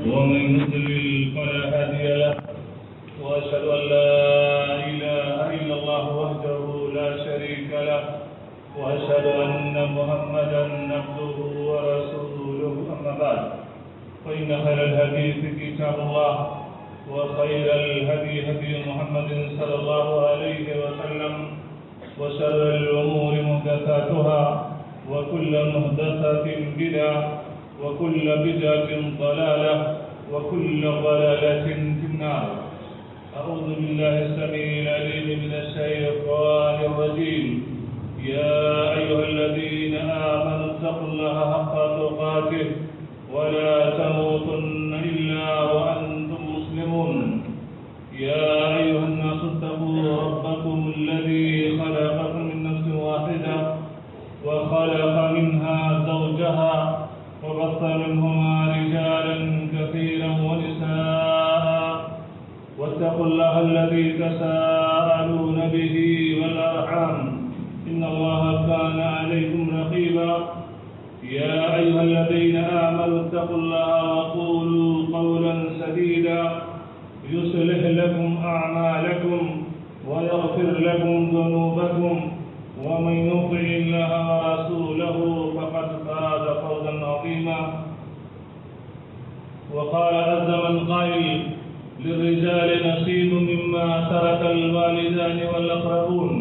ومن يضلل فلا هادي له وأشهد أن لا إله إلا الله وحده لا شريك له وأشهد أن محمدا عبده ورسوله أما بعد فإن خير الحديث كتاب الله وخير الهدي هدي محمد صلى الله عليه وسلم وشر الأمور محدثاتها وكل محدثة بدعة وكل بدعة ضلالة وكل ضلالة في النار. أعوذ بالله السميع العليم من الشيطان الرجيم. يا أيها الذين آمنوا اتقوا الله حق تقاته ولا تموتن إلا وأنتم مسلمون. يا أيها الناس اتقوا ربكم الذي خلقكم من نفس واحدة وخلق منها زوجها وبث منهما رجالا كثيرا ونساء واتقوا الله الذي تساءلون به والأرحام إن الله كان عليكم رقيبا. يا أيها الذين آمنوا اتقوا الله وقولوا قولا سديدا يصلح لكم أعمالكم ويغفر لكم ذنوبكم ومن يطع الله ورسوله فقد فاز فوزا عظيما. وقال عز من قائل للرجال نصيب مما ترك الوالدان والأقربون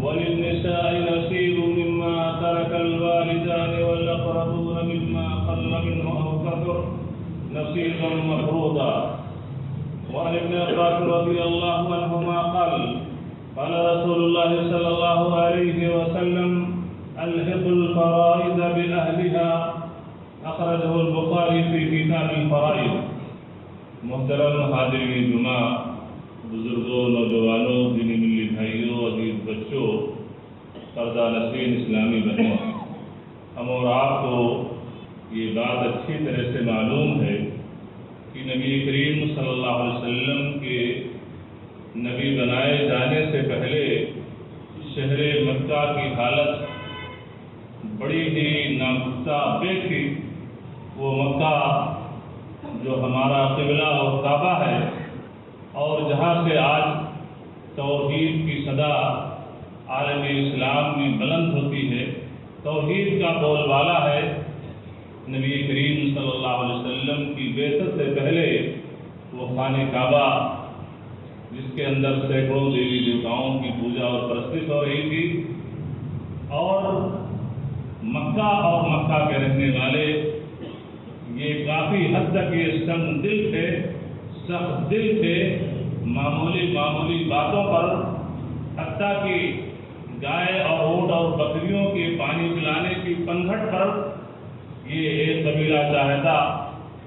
وللنساء نصيب مما ترك الوالدان والأقربون مما قل منه أو كثر نصيبا مفروضا. وعن ابن عباس رضي الله عنهما قال قال رسول الله صلى الله عليه وسلم الحقوا الفرائض بأهلها أخرجه البخاري في كتاب الفرائض. محترم حاضرین جمعہ، بزرگوں، نوجوانوں، دینی ملی بھائیوں، عزیز بچوں، پردہ نشین اسلامی بہنوں، ہم اور آپ کو یہ بات اچھی طرح سے معلوم ہے کہ نبی کریم صلی اللہ علیہ وسلم کے نبی بنائے جانے سے پہلے شہر مکہ کی حالت بڑی ہی ناگفتہ بے تھی. وہ مکہ جو ہمارا قبلہ اور کعبہ ہے اور جہاں سے آج توحید کی صدا عالم اسلام میں بلند ہوتی ہے، توحید کا بول بالا ہے. نبی کریم صلی اللہ علیہ وسلم کی بعثت سے پہلے وہ خانہ کعبہ جس کے اندر سینکڑوں دیوی دیوتاؤں کی پوجا اور پرستش ہو رہی تھی، اور مکہ اور مکہ کے رہنے والے یہ کافی حد تک یہ سنگ دل تھے، سخت دل تھے. معمولی باتوں پر، حتیٰ کہ گائے اور اونٹ اور بکریوں کے پانی پلانے کی پنگھٹ پر یہ ایک قبیلہ چاہتا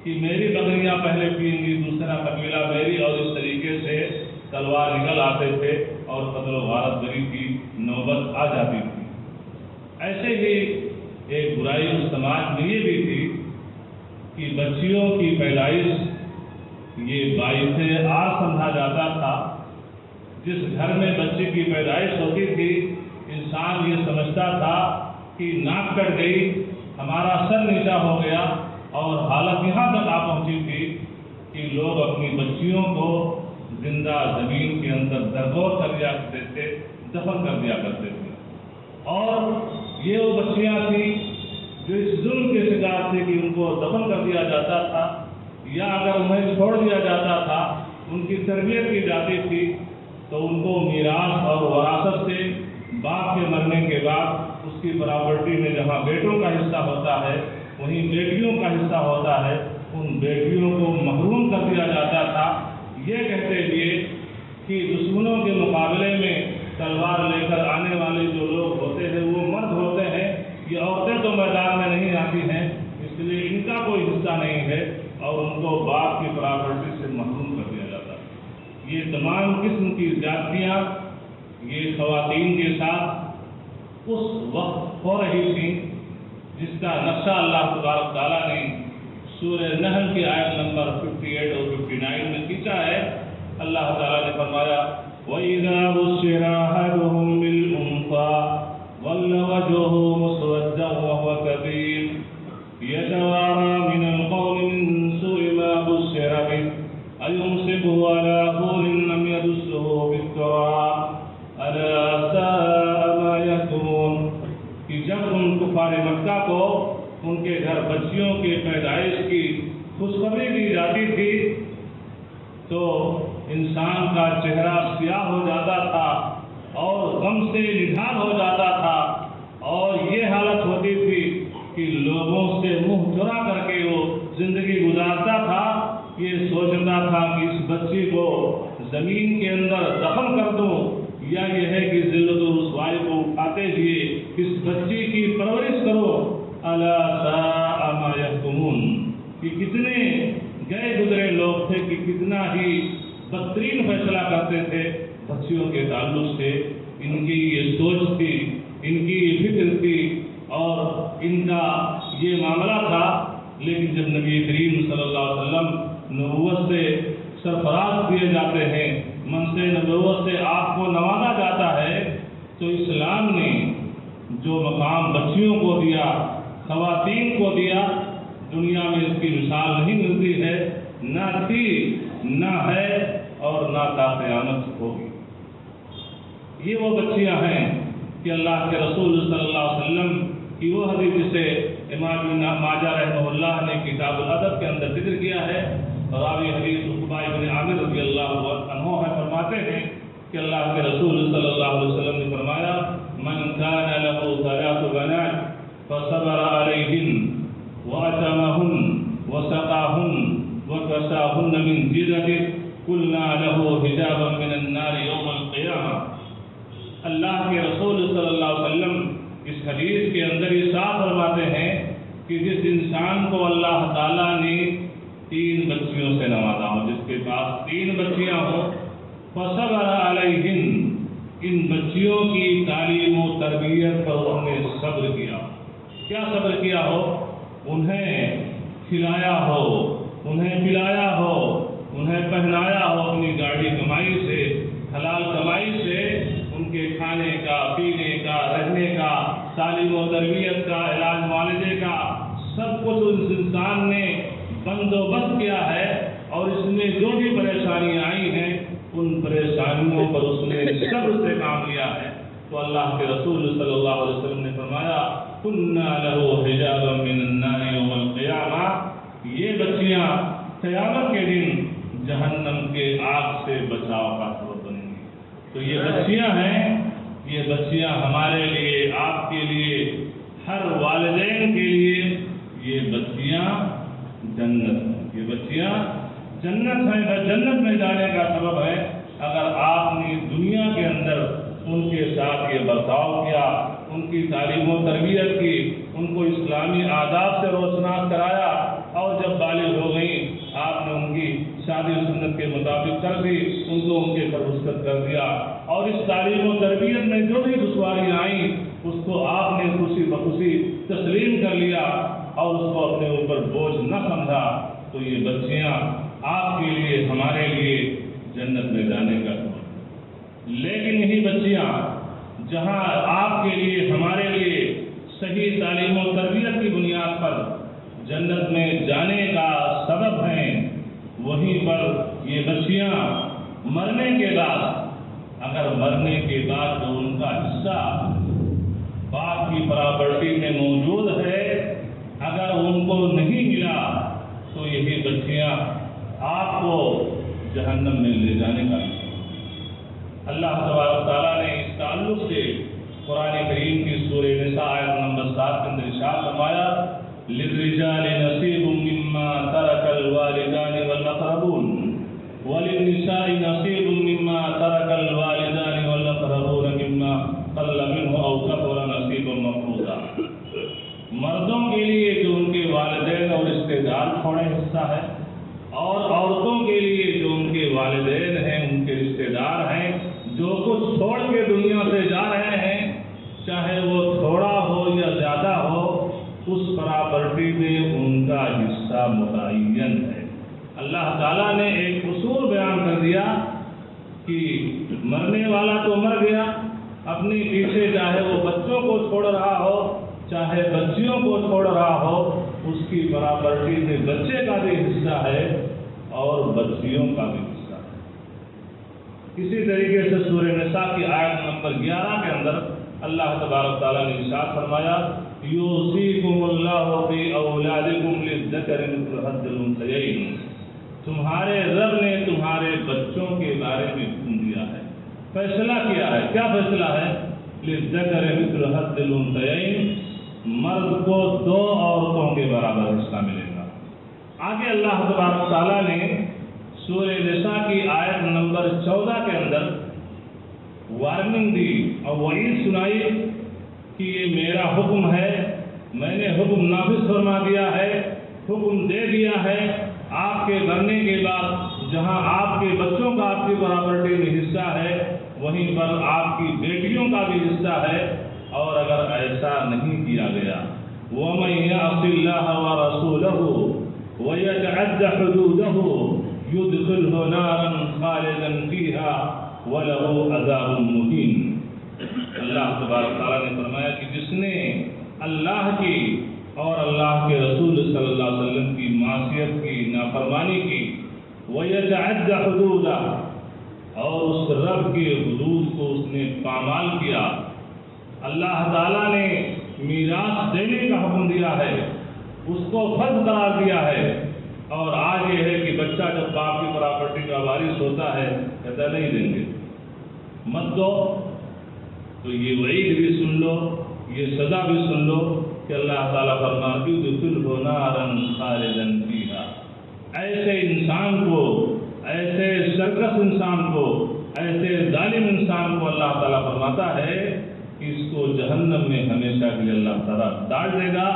کہ میری بکریاں پہلے پئیں گی، دوسرا قبیلہ میری، اور اس طریقے سے تلوار نکل آتے تھے اور قتل و غارت گری کی نوبت آ جاتی تھی. ایسے ہی ایک برائی اس سماج میں یہ بھی تھی کہ بچیوں کی پیدائش یہ باعث آر سمجھا جاتا تھا. جس گھر میں بچے کی پیدائش ہوتی تھی انسان یہ سمجھتا تھا کہ ناک کٹ گئی، ہمارا سر نیچا ہو گیا، اور حالت یہاں تک آ پہنچی تھی کہ لوگ اپنی بچیوں کو زندہ زمین کے اندر درگور کر دیا کرتے تھے، دفن کر دیا کرتے تھے. اور یہ وہ بچیاں تھیں جو اس ظلم کے شکار تھے کہ ان کو دفن کر دیا جاتا تھا، یا اگر انہیں چھوڑ دیا جاتا تھا، ان کی تربیت کی جاتی تھی تو ان کو میراث اور وراثت سے باپ کے مرنے کے بعد اس کی پراپرٹی میں جہاں بیٹوں کا حصہ ہوتا ہے وہیں بیٹیوں کا حصہ ہوتا ہے، ان بیٹیوں کو محروم کر دیا جاتا تھا، یہ کہتے ہوئے کہ دشمنوں کے مقابلے میں تلوار لے کر آنے والے جو لوگ ہوتے ہیں وہ مرد ہوتے ہیں، یہ عورتیں تو میدان میں نہیں آتی ہیں، اس لیے ان کا کوئی حصہ نہیں ہے، اور ان کو باپ کی پراپرٹی سے محروم کر دیا جاتا ہے. یہ تمام قسم کی زیادتیاں یہ خواتین کے ساتھ اس وقت ہو رہی تھیں جس کا نقشہ اللہ تبارک تعالیٰ نے سورہ نحل کی آیت نمبر 58 اور 59 میں کھینچا ہے. اللہ تعالیٰ نے فرمایا وَإِذَا بُشِّرَ أَحَدُهُم بِالْأُنثَىٰ ظَلَّ وَجْهُهُ مُسْوَدًّا وَهُوَ كَظِيمٌ يَتَوَارَىٰ مِنَ الْقَوْمِ مِن سُوءِ مَا جاتی تھی تو انسان کا چہرہ سیاہ ہو جاتا تھا اور غم سے نڈھال ہو جاتا تھا، اور یہ حالت ہوتی تھی کہ لوگوں سے منہ چرا کر کے وہ زندگی گزارتا تھا، یہ سوچتا تھا کہ اس بچی کو زمین کے اندر دفن کر دوں، یا یہ ہے کہ ذلت و رسوائی کو اٹھاتے ہوئے اس بچی کی پرورش کرو۔ الا ساء ما يحكمون، کہ کتنے گئے گزرے لوگ تھے کہ کتنا ہی بدترین فیصلہ کرتے تھے بچیوں کے تعلق سے۔ ان کی یہ سوچ تھی، ان کی یہ فکر تھی اور ان کا یہ معاملہ تھا، لیکن جب نبی کریم صلی اللہ علیہ وسلم نبوت سے سرفراز کیے جاتے ہیں، منصب نبوت سے آپ کو نوازا جاتا ہے، تو اسلام نے جو مقام بچیوں کو دیا، خواتین کو دیا، دنیا میں اس کی مثال نہیں ملتی ہے، نہ تھی، نہ ہے اور نہ تا قیامت ہوگی۔ یہ وہ بچیاں ہیں کہ اللہ کے رسول صلی اللہ علیہ وسلم کی وہ حدیث جسے امام ابن ماجہ رحمہ اللہ نے کتاب الادب کے اندر ذکر کیا ہے، راوی حدیث عقبہ بن عامر رضی اللہ عنہ فرماتے ہیں کہ اللہ کے رسول صلی اللہ علیہ وسلم نے فرمایا، من كان له ثلاث بنات فصبر عليهن وأتمهن وسقاهن وكساهن من جدته قلنا له حجابا من النار يوم القيامة۔ اللہ کے رسول صلی اللہ علیہ وسلم اس حدیث کے اندر یہ صاف فرماتے ہیں کہ جس انسان کو اللہ تعالیٰ نے 3 بچیوں سے نوازا ہو، جس کے پاس 3 بچیاں ہوں، فصبر علیہن، ان بچیوں کی تعلیم و تربیت پر انہوں نے صبر کیا۔ کیا صبر کیا ہو؟ انہیں کھلایا ہو، انہیں پلایا ہو، انہیں پہنایا ہو، اپنی گاڑی کمائی سے، حلال کمائی سے ان کے کھانے کا، پینے کا، رہنے کا، تعلیم و تربیت کا، علاج معالجے کا سب کچھ اس انسان نے بندوبست کیا ہے، اور اس میں جو بھی پریشانیاں آئی ہیں ان پریشانیوں پر اس نے صبر سے کام لیا ہے۔ تو اللہ کے رسول صلی اللہ علیہ وسلم نے فرمایا، كُنَّا لَهُ حِجَابًا مِّنَ النَّارِ يَوْمَ الْقِيَامَةِ، یہ بچیاں قیامت کے دن جہنم کے آگ سے بچاؤ کا سبب بنیں گی۔ تو یہ بچیاں ہیں، یہ بچیاں ہمارے لیے، آپ کے لیے، ہر والدین کے لیے یہ بچیاں جنت ہیں، یہ بچیاں جنت ہیں، جنت میں جانے کا سبب ہے اگر آپ نے دنیا کے اندر ان کے ساتھ یہ برتاؤ کیا، ان کی تعلیم و تربیت کی، ان کو اسلامی آداب سے روشناس کرایا، اور جب بالغ ہو گئیں آپ نے ان کی شادی سنت کے مطابق کر دی، ان کو ان کے پر رخصت کر دیا، اور اس تعلیم و تربیت میں جو بھی دشواریاں آئیں اس کو آپ نے خوشی بخوشی تسلیم کر لیا اور اس کو اپنے اوپر بوجھ نہ سمجھا، تو یہ بچیاں آپ کے لیے، ہمارے لیے جنت میں جانے کا سبب۔ لیکن یہی بچیاں جہاں آپ کے لیے، ہمارے لیے صحیح تعلیم و تربیت کی بنیاد پر جنت میں جانے کا سبب ہیں، وہیں پر یہ بچیاں مرنے کے بعد، اگر مرنے کے بعد جو ان کا حصہ باپ کی پراپرٹی میں موجود ہے، اگر ان کو نہیں ملا تو یہی بچیاں آپ کو جہنم میں لے جانے کا۔ اللہ تبارک تعالیٰ نے اس تعلق سے قرآن کریم کی سورہ نساء آیت نمبر 7 کے اندر ارشاد فرمایا، للرجال نصیب مما ترک الوالدان والاقربون وللنساء نصیب مما ترک الوالدان والاقربون مما قل منه او كثر نصیبا مفروضا۔ مردوں کے لیے جو ان کے والدین اور رشتے دار چھوڑے حصہ ہے، اور عورتوں کے لیے جو ان کے والدین ہیں، ان کے رشتے دار ہیں، جو کچھ چھوڑ کے دنیا سے جا رہے ہیں، چاہے وہ تھوڑا ہو یا زیادہ ہو، اس پراپرٹی میں ان کا حصہ متعین ہے۔ اللہ تعالیٰ نے ایک اصول بیان کر دیا کہ مرنے والا تو مر گیا، اپنے پیچھے چاہے وہ بچوں کو چھوڑ رہا ہو، چاہے بچیوں کو چھوڑ رہا ہو، اس کی پراپرٹی میں بچے کا بھی حصہ ہے اور بچیوں کا بھی حصہ ہے۔ اسی طریقے سے سورہ نساء کی آیت نمبر 11 کے اندر اللہ تبارک تعالیٰ نے ارشاد فرمایا، یوصیکم اللہ فی اولادکم للذکر مثل حظ الانثیین۔ تمہارے رب نے تمہارے بچوں کے بارے میں حکم دیا ہے، فیصلہ کیا ہے۔ کیا فیصلہ ہے؟ للذکر مثل حظ الانثیین، مرد کو 2 عورتوں کے برابر حصہ ملے گا۔ آگے اللہ تبارک تعالیٰ نے سورہ نساء کی آیت نمبر 14 کے اندر وارننگ دی اور وعید سنائی کہ یہ میرا حکم ہے، میں نے حکم نافذ فرما دیا ہے، حکم دے دیا ہے۔ آپ کے مرنے کے بعد جہاں آپ کے بچوں کا آپ کی پراپرٹی میں حصہ ہے، وہیں پر آپ کی بیٹیوں کا بھی حصہ ہے۔ اور اگر ایسا نہیں کیا گیا، وَمَن يَعْصِ اللَّهَ وَرَسُولَهُ وَيَتَعَدَّ حُدُودَهُ يُدْخِلْهُ نَارًا خَالِدًا فِيهَا وَلَهُ عَذَابٌ مُهِينٌ۔ اللہ تبارک تعالیٰ نے فرمایا کہ جس نے اللہ کی اور اللہ کے رسول صلی اللہ علیہ وسلم کی معصیت کی، نافرمانی کی، وَيَتَعَدَّ حُدُودَهُ، اور اس رب کے حدود کو اس نے پامال کیا۔ اللہ تعالیٰ نے میراث دینے کا حکم دیا ہے، اس کو فرض قرار دیا ہے، اور آج یہ ہے کہ بچہ جب باپ کی پراپرٹی کا وارث ہوتا ہے کہتا نہیں دیں گے، مت دو۔ تو یہ وعید بھی سن لو، یہ سزا بھی سن لو کہ اللہ تعالیٰ فرماتی يُدْخِلْهُ نَارًا خَالِدًا فِيهَا، ایسے انسان کو، ایسے سرکش انسان کو، ایسے ظالم انسان کو اللہ تعالیٰ فرماتا ہے کہ اس کو جہنم میں ہمیشہ کے لیے اللہ تعالیٰ ڈال دے گا۔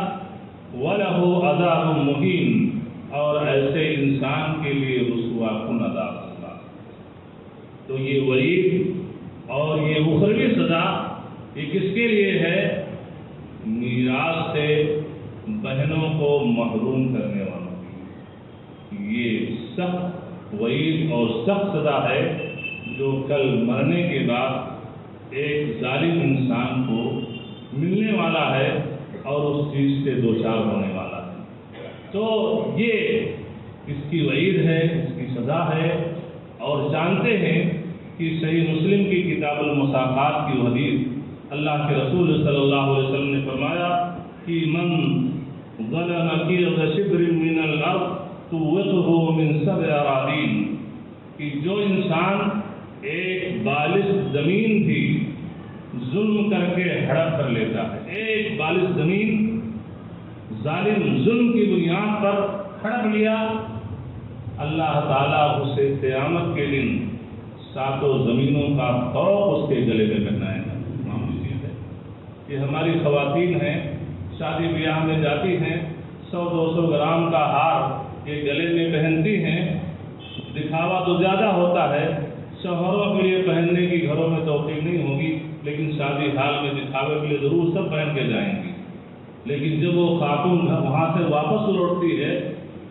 وَلَهُ عَذَابٌ مُهِينٌ، اور ایسے انسان کے لیے رسوا کن عذاب ہوگا۔ تو یہ وعید اور یہ اخروی سزا یہ کس کے لیے ہے؟ میراث سے بہنوں کو محروم کرنے والوں کی یہ سخت وعید اور سخت سزا ہے، جو کل مرنے کے بعد ایک ظالم انسان کو ملنے والا ہے اور اس چیز سے دوچار ہونے والا ہے۔ تو یہ اس کی وعید ہے، اس کی سزا ہے۔ اور جانتے ہیں کہ صحیح مسلم کی کتاب المساقات کی حدیث اللہ کے رسول صلی اللہ علیہ وسلم نے فرمایا کہ من ظلم قیض شبر من الارض طوقه من 7 اراضین، کہ جو انسان ایک بالغ زمین بھی ظلم کر کے ہڑپ کر لیتا ہے، ایک بالغ زمین ظالم ظلم کی بنیاد پر ہڑپ لیا، اللہ تعالیٰ اسے قیامت کے دن 7 زمینوں کا طوق اس کے گلے میں پہنائے گا۔ معمولی چیز ہے، یہ ہماری خواتین ہیں، شادی بیاہ میں جاتی ہیں، 100-200 گرام کا ہار یہ گلے میں پہنتی ہیں، دکھاوا تو زیادہ ہوتا ہے، شوہروں کے لیے پہننے کی گھروں میں توقع نہیں ہوگی، لیکن شادی حال میں دکھاوے کے لیے ضرور سب پہن کے جائیں گی۔ لیکن جب وہ خاتون وہاں سے واپس لوٹتی ہے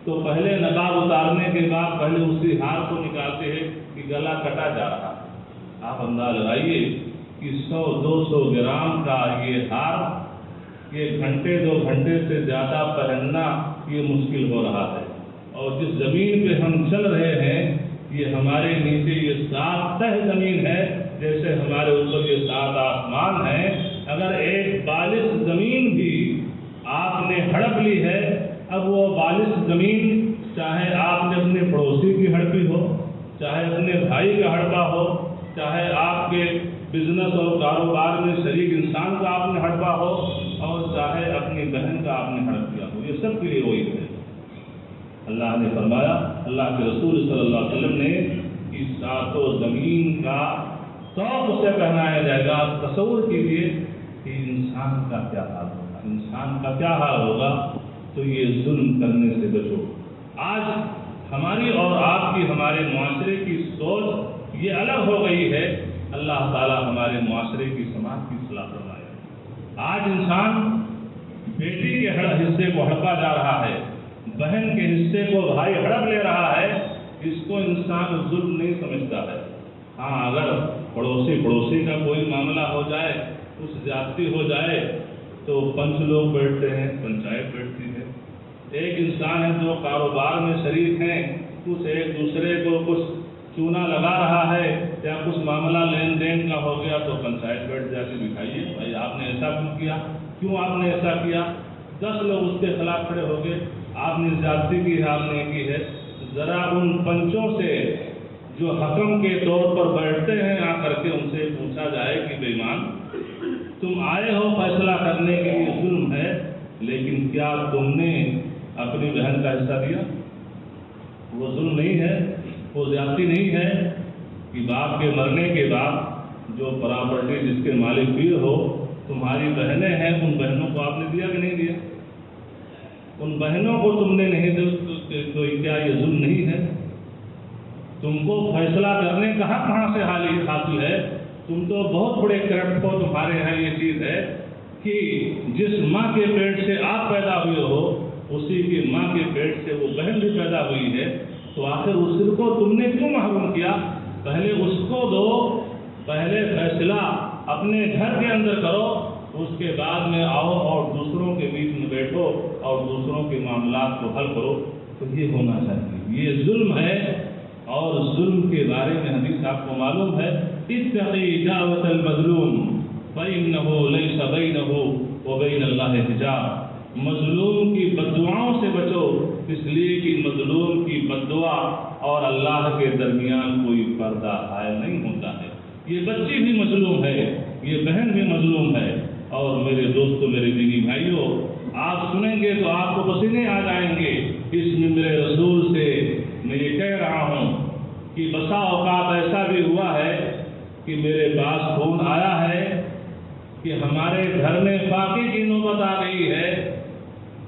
تو پہلے نقاب اتارنے کے بعد پہلے اسی ہار کو نکالتے ہیں کہ گلا کٹا جا رہا ہے۔ آپ اندازہ لگائیے کہ 100-200 گرام کا یہ ہار یہ گھنٹے 2 گھنٹے سے زیادہ پہننا یہ مشکل ہو رہا ہے۔ اور جس زمین پہ ہم چل رہے ہیں یہ ہمارے نیچے یہ 7 تہ زمین ہے، جیسے ہمارے اوپر یہ 7 آسمان ہیں۔ اگر ایک بالغ زمین بھی آپ نے ہڑپ لی ہے، اب وہ بالغ زمین چاہے آپ نے اپنے پڑوسی کی ہڑپی ہو، چاہے اپنے بھائی کا ہڑپا ہو، چاہے آپ کے بزنس اور کاروبار میں شریک انسان کا آپ نے ہڑپا ہو، اور چاہے اپنی بہن کا آپ نے ہڑپ کیا ہو، یہ سب کے لیے وہی ہے۔ اللہ نے فرمایا، اللہ کے رسول صلی اللہ علیہ وسلم نے اس 7 زمین کا طوق اسے پہنایا جائے گا۔ تصور کیجیے کہ انسان کا کیا حال ہوگا، انسان کا کیا حال ہوگا۔ تو یہ ظلم کرنے سے بچو۔ آج ہماری اور آپ کی، ہمارے معاشرے کی سوچ یہ الگ ہو گئی ہے۔ اللہ تعالیٰ ہمارے معاشرے کی، سماج کی اصلاح فرمائے۔ آج انسان بیٹی کے حصے کو ہڑپا جا رہا ہے، بہن کے حصے کو بھائی ہڑپ لے رہا ہے، اس کو انسان ظلم نہیں سمجھتا ہے۔ ہاں، اگر پڑوسی کا کوئی معاملہ ہو جائے، اس زیادتی ہو جائے تو 5 لوگ بیٹھتے ہیں، پنچایت بیٹھتی ہے۔ ایک انسان ہے جو کاروبار میں شریک ہیں، کچھ ایک دوسرے کو کچھ چونا لگا رہا ہے یا کچھ معاملہ لین دین کا ہو گیا تو پنچایت بیٹھ جاتی، دکھائیے بھائی آپ نے ایسا کیوں کیا، کیوں آپ نے ایسا کیا۔ 10 لوگ اس کے خلاف کھڑے ہو گئے، آپ نے زیادتی کی ہے، آپ نے کی ہے، ذرا ان پنچوں سے جو حکم کے طور پر بیٹھتے ہیں آ کر کے ان سے پوچھا جائے کہ بے ایمان تم آئے ہو فیصلہ کرنے کے لیے ظلم ہے، لیکن کیا تم نے اپنی بہن کا حصہ دیا؟ وہ ظلم نہیں ہے، وہ زیادتی نہیں ہے کہ باپ کے مرنے کے بعد جو پراپرٹی جس کے مالک بھی ہو تمہاری بہنیں ہیں، ان بہنوں کو آپ نے دیا کہ نہیں دیا؟ ان بہنوں کو تم نے نہیں دیا تو کیا یہ ظلم نہیں ہے؟ تم کو فیصلہ کرنے کا حق کہاں سے حاصل ہے؟ تم تو بہت بڑے کرپٹ ہو، تمہارے یہاں یہ چیز ہے کہ جس ماں کے پیٹ سے آپ پیدا ہوئے ہو اسی کی ماں کے پیٹ سے وہ بہن بھی پیدا ہوئی ہے، تو آخر اس کو تم نے کیوں محروم کیا؟ پہلے اس کو دو، پہلے فیصلہ اپنے گھر کے اندر کرو، اس کے بعد میں آؤ اور دوسروں کے بیچ میں بیٹھو اور دوسروں کے معاملات کو حل کرو۔ تو یہ ہونا چاہیے، یہ ظلم ہے۔ اور ظلم کے بارے میں حدیث آپ کو معلوم ہے، اتقی دعوت المظلوم فإنه ليس بينه وبين الله حجاب۔ مظلوم کی بددعاؤں سے بچو، اس لیے کہ مظلوم کی بددعا اور اللہ کے درمیان کوئی پردہ حائل نہیں ہوتا ہے۔ یہ بچی بھی مظلوم ہے، یہ بہن بھی مظلوم ہے۔ اور میرے دوستو، میرے دینی بھائیوں، آپ سنیں گے تو آپ کو پسینے آ جائیں گے۔ اس ممبر رسول سے میں یہ کہہ رہا ہوں کہ بسا اوقات ایسا بھی ہوا ہے کہ میرے پاس فون آیا ہے کہ ہمارے گھر میں فاقے کی نوبت آ گئی ہے،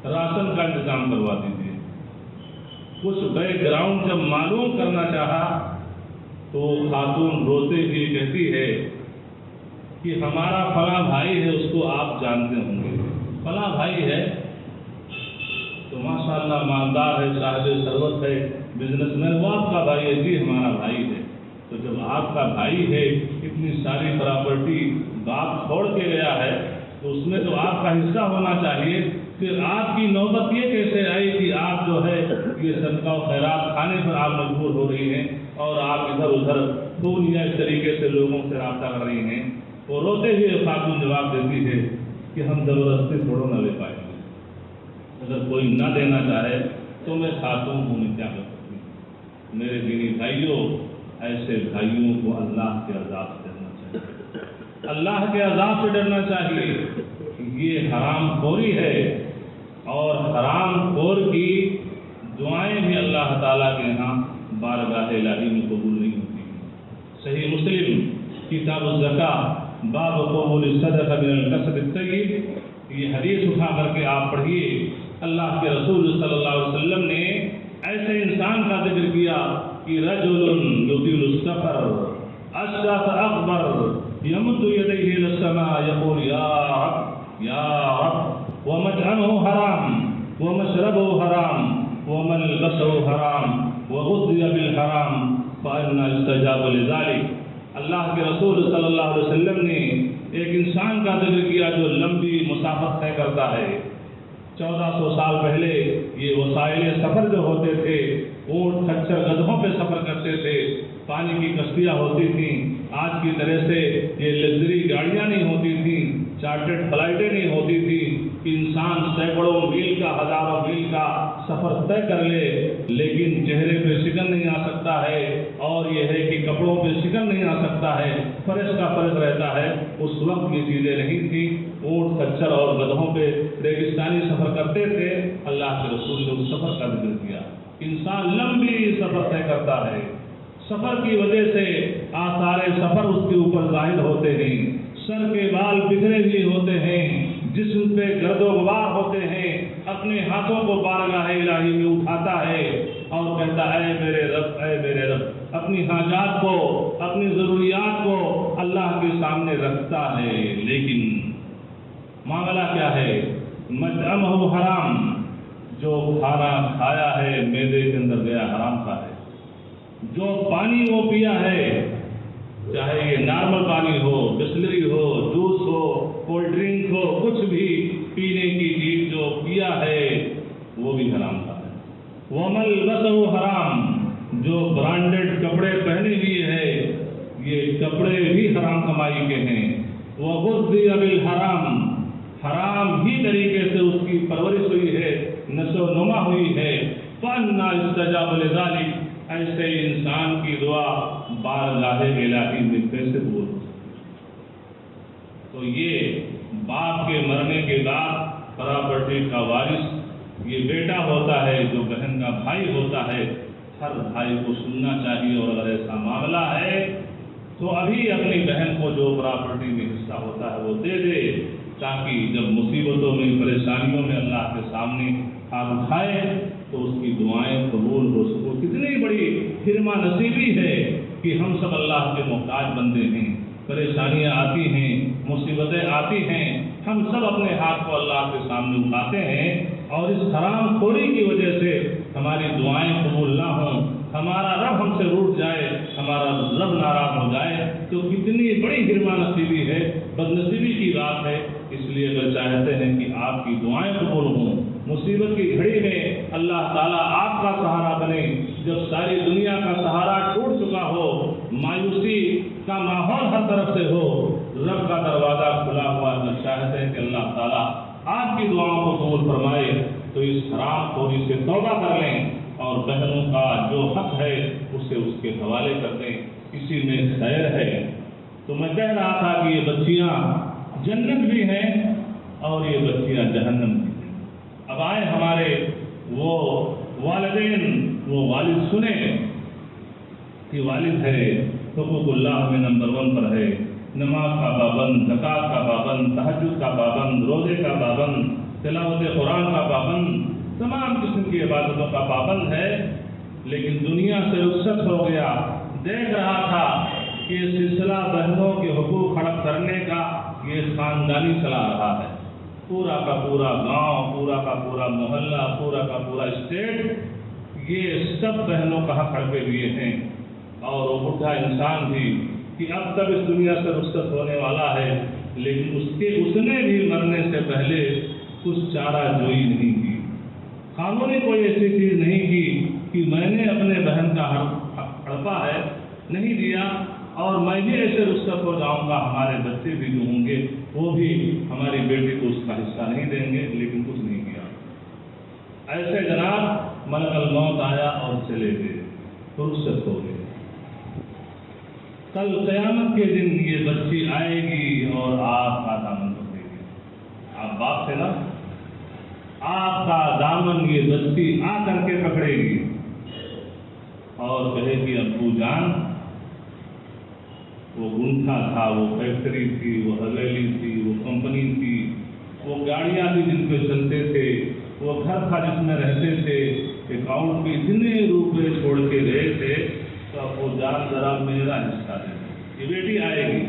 راشن کا انتظام کروا دیجیے۔ کچھ بیک گراؤنڈ جب معلوم کرنا چاہا تو خاتون روتے ہوئے کہتی ہے کہ ہمارا فلاں بھائی ہے، اس کو آپ جانتے ہوں گے، فلاں بھائی ہے تو ماشاءاللہ مالدار ہے، صاحب ثروت ہے، بزنس مین، وہ آپ کا بھائی ہے؟ جی ہمارا بھائی ہے۔ تو جب آپ کا بھائی ہے، اتنی ساری پراپرٹی باپ چھوڑ کے گیا ہے تو اس میں تو آپ کا حصہ ہونا چاہیے۔ پھر آپ کی نوبت یہ کیسے آئی کہ آپ جو ہے یہ صدقہ و خیرات کھانے پر آپ مجبور ہو رہی ہیں اور آپ ادھر ادھر فون یا اس طریقے سے لوگوں سے رابطہ کر رہی ہیں؟ وہ روتے ہوئے خاتون جواب دیتی ہے کہ ہم زبردستی تھوڑا نہ لے پائیں گے، اگر کوئی نہ دینا چاہے تو میں خاتون ہوں، میں کیا کر سکتی ہوں؟ میرے دینی بھائیوں، ایسے بھائیوں کو اللہ کے عذاب سے ڈرنا چاہیے، اللہ کے عذاب سے ڈرنا چاہیے۔ یہ حرام خوری ہے اور حرام خور کی دعائیں بھی اللہ تعالیٰ کے یہاں بارگاہ الہی میں قبول نہیں ہوتی۔ صحیح مسلم کتاب الزکاۃ باب قبول الصدقہ من الکسب الطیب، یہ حدیث اٹھا کر کے آپ پڑھیے۔ اللہ کے رسول صلی اللہ علیہ وسلم نے ایسے انسان کا ذکر کیا کہ رجل یطیل السفر اشرف اکبر یمد یدیہ الی السماء یقول یا رب یا رب ومطعمہ حرام ومشربہ حرام وملبسہ حرام وغذی بالحرام فأنى يستجاب لذلك۔ اللہ کے رسول صلی اللہ علیہ وسلم نے ایک انسان کا ذکر کیا جو لمبی مسافت طے کرتا ہے۔ 1400 سال پہلے یہ وسائل سفر جو ہوتے تھے، اونٹ کھچر گدھوں پہ سفر کرتے تھے، پانی کی کشتیاں ہوتی تھیں، آج کی طرح سے یہ لگژری گاڑیاں نہیں ہوتی تھیں، چارٹرڈ فلائٹیں نہیں ہوتی تھیں کہ انسان سینکڑوں میل کا، ہزاروں میل کا سفر طے کر لے لیکن چہرے پہ شکن نہیں آ سکتا ہے، اور یہ ہے کہ کپڑوں پہ شکن نہیں آ سکتا ہے، فرش کا فرش رہتا ہے۔ اس وقت یہ چیزیں نہیں تھیں، اونٹ کچر اور گدھوں پہ ریگستانی سفر کرتے تھے۔ اللہ کے رسول نے اس سفر کا ذکر کیا۔ انسان لمبی سفر طے کرتا ہے، سفر کی وجہ سے آثار سفر اس کے اوپر ظاہر ہوتے ہیں، سر کے بال بکھرے ہوئے ہوتے ہیں، جسم پہ گرد و غبار ہوتے ہیں، اپنے ہاتھوں کو بارگاہ الہی میں اٹھاتا ہے اور کہتا ہے اے میرے رب، اے میرے رب، اپنی حاجات کو، اپنی ضروریات کو اللہ کے سامنے رکھتا ہے۔ لیکن معاملہ کیا ہے؟ مطعمہ حرام، جو کھانا کھایا ہے معدے کے اندر گیا حرام کا ہے، جو پانی وہ پیا ہے، چاہے یہ نارمل پانی ہو، بسلری ہو، جوس ہو، کولڈ ڈرنک ہو، کچھ بھی پینے کی چیز جو پیا ہے وہ بھی حرام کا ہے۔ وَمَلْبَسُهُ حرام، جو برانڈڈ کپڑے پہنے ہوئے ہے یہ کپڑے بھی حرام کمائی کے ہیں۔ وَغُذِّيَ بِالْحَرَامِ، حرام ہی طریقے سے اس کی پرورش ہوئی ہے، نشو و نما ہوئی ہے۔ فَأَنَّىٰ يُسْتَجَابُ لِذَٰلِكَ، ایسے انسان کی دعا بارگاہ الہی میں کیسے قبول ہو سکتی؟ تو یہ باپ کے مرنے کے بعد پراپرٹی کا وارث یہ بیٹا ہوتا ہے، جو بہن کا بھائی ہوتا ہے، ہر بھائی کو سننا چاہیے، اور اگر ایسا معاملہ ہے تو ابھی اپنی بہن کو جو پراپرٹی میں حصہ ہوتا ہے وہ دے دے، تاکہ جب مصیبتوں میں پریشانیوں میں اللہ کے سامنے ہاتھ اٹھائے تو اس کی دعائیں قبول ہو سکو۔ کتنی بڑی حرمہ نصیبی ہے کہ ہم سب اللہ کے محتاج بندے ہیں، پریشانیاں آتی ہیں، مصیبتیں آتی ہیں، ہم سب اپنے ہاتھ کو اللہ کے سامنے اٹھاتے ہیں، اور اس حرام خوری کی وجہ سے ہماری دعائیں قبول نہ ہوں، ہمارا رب ہم سے روٹ جائے، ہمارا رب ناراض ہو جائے، تو کتنی بڑی حرمہ نصیبی ہے، بد نصیبی کی بات ہے۔ اس لیے اگر چاہتے ہیں کہ آپ کی دعائیں قبول ہوں، مصیبت کی گھڑی میں اللہ تعالیٰ آپ کا سہارا بنے، جب ساری دنیا کا سہارا ٹوٹ چکا ہو، مایوسی کا ماحول ہر طرف سے ہو، رب کا دروازہ کھلا ہوا، اگر چاہتے ہیں کہ اللہ تعالیٰ آپ کی دعاؤں کو قبول فرمائے، تو اس حرام خوری سے توبہ کر لیں، اور بہنوں کا جو حق ہے اسے اس کے حوالے کر دیں، اسی میں خیر ہے۔ تو میں کہہ رہا تھا کہ یہ بچیاں جنت بھی ہیں اور یہ بچیاں جہنم بھی ہیں۔ اب آئے ہمارے وہ والدین، وہ والد سنیں کہ والد ہے حقوق اللہ میں نمبر 1 پر ہے، نماز کا پابند، زکوٰۃ کا پابند، تہجد کا پابند، روزے کا پابند، تلاوت قرآن کا پابند، تمام قسم کی عبادتوں کا پابند ہے، لیکن دنیا سے رخصت ہو گیا، دیکھ رہا تھا کہ یہ سلسلہ بہنوں کے حقوق ہڑپ کرنے کا یہ خاندانی چلا رہا ہے، پورا کا پورا گاؤں، پورا کا پورا محلہ، پورا کا پورا اسٹیٹ یہ سب بہنوں کا حق ہڑپے ہوئے ہیں، اور وہ بڈھا انسان بھی کہ اب تک اس دنیا سے رخصت ہونے والا ہے، لیکن اس نے بھی مرنے سے پہلے کچھ چارہ جوئی نہیں کی، قانونی کوئی ایسی چیز نہیں کی کہ میں نے اپنے بہن کا حق ہڑپا ہے، نہیں دیا، اور میں بھی ایسے رخصت ہو جاؤں گا، ہمارے بچے بھی جو ہوں گے وہ بھی ہماری بیٹی کو اس کا حصہ نہیں دیں گے، لیکن کچھ نہیں کیا۔ ایسے جناب ملک الموت آیا اور چلے گئے، رخصت ہو گئے۔ کل قیامت کے دن یہ بچی آئے گی اور آپ کا دامن پکڑے گی، آپ باپ سے نا، آپ کا دامن یہ بچی آ کر کے پکڑے گی اور کہے گی ابو جان، وہ گنٹھا تھا، وہ فیکٹری تھی، وہ حویلی تھی، وہ کمپنی تھی، وہ گاڑیاں تھی جن پہ چلتے تھے، وہ گھر تھا جس میں رہتے تھے، اکاؤنٹ میں اتنے روپے چھوڑ کے گئے تھے، تو ابو جان ذرا میرا حصہ دے۔ یہ بیٹی آئے گی،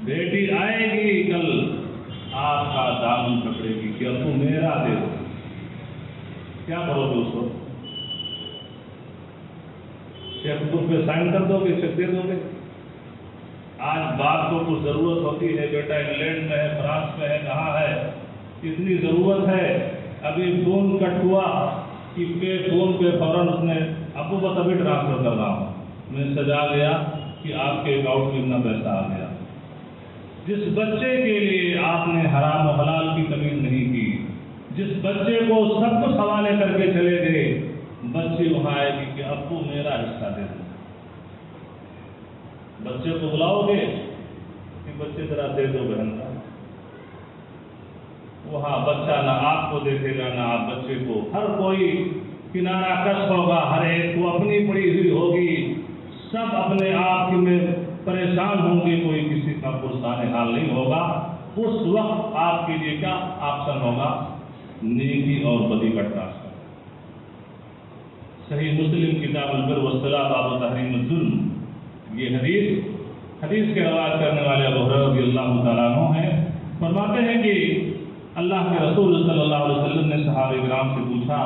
بیٹی آئے گی کل آپ کا دامن پکڑے گی کہ ابو میرا دے دو۔ کیا کرو گے اس وقت؟ چیک بک پہ سائن کر دو گے، چیک دے دو گے؟ آج باپ کو کچھ ضرورت ہوتی ہے، بیٹا انگلینڈ میں ہے، فرانس میں ہے، کہاں ہے، اتنی ضرورت ہے، ابھی فون کٹ ہوا کہ فون پہ فوراً اس نے ابو بس ابھی ٹرانسفر کر رہا ہوں، میسج آ گیا کہ آپ کے اکاؤنٹ میں اتنا پیسہ آ گیا۔ جس بچے کے لیے آپ نے حرام و حلال کی تمیز نہیں کی، جس بچے کو سب کچھ حوالے کر کے چلے گئے، بچے وہاں آئے گی کہ ابو میرا حصہ دے دو۔ بچے کو بلاؤ گے کہ بچے ذرا دے دو بہن کا، وہاں بچہ نہ آپ کو دیکھے گا نہ آپ بچے کو، ہر کوئی کنارہ کش ہوگا، ہر ایک کو اپنی پڑی ہوئی ہوگی، سب اپنے آپ میں پریشان ہوں گے، کوئی کسی کا پرسان حال نہیں ہوگا۔ اس وقت آپ کے لیے کیا آپشن ہوگا؟ نیکی اور بدی کا راستہ۔ صحیح مسلم کتاب البر والصلاۃ باب تحریم الظلم، یہ حدیث کے روایت کرنے والے ابو ہریرہ رضی اللہ تعالیٰ عنہ ہیں، فرماتے ہیں کہ اللہ کے رسول صلی اللہ علیہ وسلم نے صحابہ کرام سے پوچھا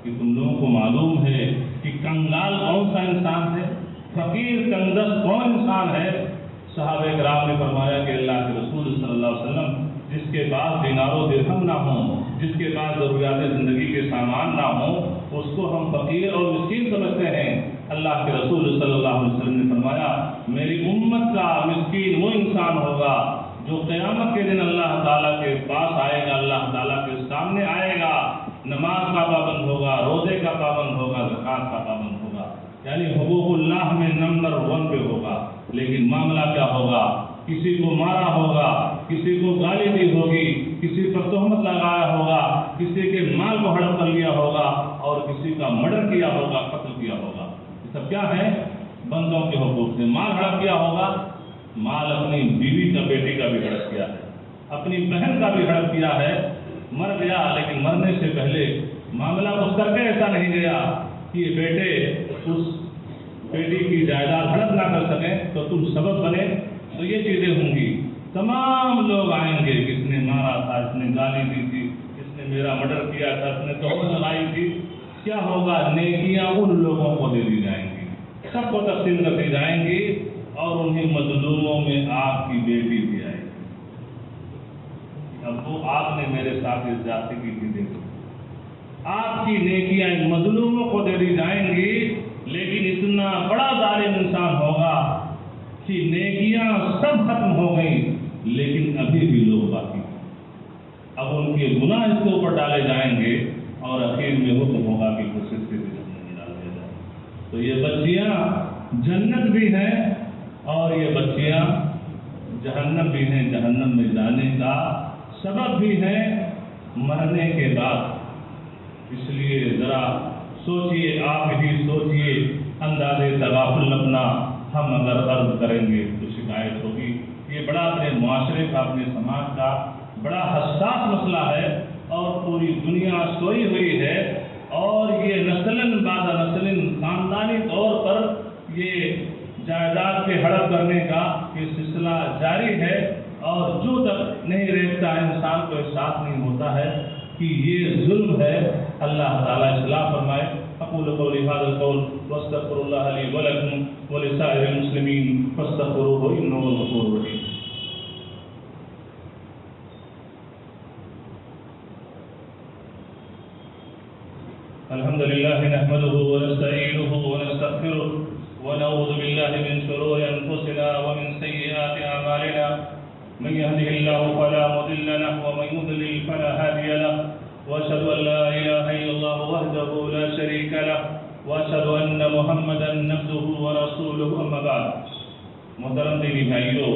کہ تم لوگوں کو معلوم ہے کہ کنگال کون سا انسان ہے، فقیر تنگدست کون انسان ہے؟ صحابہ کرام نے فرمایا کہ اللہ کے رسول صلی اللہ علیہ وسلم جس کے پاس دینار و درہم نہ ہوں، جس کے پاس ضروریات زندگی کے سامان نہ ہوں، اس کو ہم فقیر اور مسکین سمجھتے ہیں۔ اللہ کے رسول صلی اللہ علیہ وسلم نے فرمایا میری امت کا مسکین وہ انسان ہوگا جو قیامت کے دن اللہ تعالیٰ کے پاس آئے گا، اللہ تعالیٰ کے سامنے آئے گا، نماز کا پابند ہوگا، روزے کا پابند ہوگا، زکوٰۃ کا پابند ہوگا، یعنی حقوق اللہ میں نمبر 1 پہ ہوگا۔ لیکن معاملہ کیا ہوگا؟ کسی کو مارا ہوگا، کسی کو گالی دی ہوگی، کسی پر تہمت لگایا ہوگا، کسی کے مال کو ہڑپ کر لیا ہوگا اور کسی کا مرڈر کیا ہوگا، قتل کیا ہوگا۔ یہ سب کیا ہے؟ بندوں کے حقوق سے۔ مال ہڑپ کیا ہوگا، مال اپنی بیوی کا، بیٹی کا بھی ہڑپ کیا ہے، اپنی بہن کا بھی ہڑپ کیا ہے، مر گیا لیکن مرنے سے پہلے معاملہ اس کر کے ایسا نہیں گیا کہ یہ بیٹے اس بیٹی کی جائیداد ہڑپ نہ کر سکیں تو تم سبب بنے۔ تو یہ چیزیں ہوں گی، تمام لوگ آئیں گے، کس نے مارا تھا، اس نے گالی دی تھی، اس نے میرا مرڈر کیا تھا، اس نے تہمت لگائی تھی۔ کیا ہوگا؟ نیکیاں ان لوگوں کو دے دی جائیں گی، سب کو تقسیم کر دی جائیں گی، اور انہیں مظلوموں میں آپ کی بیٹی بھی آئے گی۔ اب وہ آپ نے میرے ساتھ اس جاتی کی تھی، دیکھو آپ کی نیکیاں ان مظلوموں کو دے دی جائیں گی، لیکن اتنا بڑا ظالم انسان ہوگا کہ نیکیاں سب ختم ہو گئیں لیکن ابھی بھی لوگ باقی ہیں۔ اب ان کے گناہ اس کے اوپر ڈالے جائیں گے اور اخیر میں حکم ہوگا کہ اسے بھی جہنم میں ڈال دیا جائے۔ تو یہ بچیاں جنت بھی ہیں اور یہ بچیاں جہنم بھی ہیں، جہنم میں جانے کا سبب بھی ہیں مرنے کے بعد۔ اس لیے ذرا سوچئے، آپ بھی سوچئے، اندازے تغافل اپنا ہم اگر عرض کریں گے تو شکایت ہوگی۔ یہ بڑا اپنے معاشرے کا، اپنے سماج کا بڑا حساس مسئلہ ہے اور پوری دنیا سوئی ہوئی ہے، اور یہ نسلاً بعد نسلاً خاندانی طور پر یہ جائیداد کے ہڑپ کرنے کا یہ سلسلہ جاری ہے، اور جو تک نہیں رہتا انسان کو احساس نہیں ہوتا ہے کہ یہ ظلم ہے۔ اللہ تعالیٰ اصلاح فرمائے۔ اقول قولی هذا القول واستغفر الله لي ولكم ولسائر المسلمين فاستغفروه انه هو الغفور الرحيم۔ الحمد لله نحمده ونستعينه ونستغفره ونعوذ بالله من شرور انفسنا ومن سيئات اعمالنا، من يهده الله فلا مضل له ومن يضلل فلا هادي له، واشهد ان لا اله الا الله وحده لا شريك له، واشهد ان محمدا عبده ورسوله، اما بعد۔ محترم دینی بھائیو،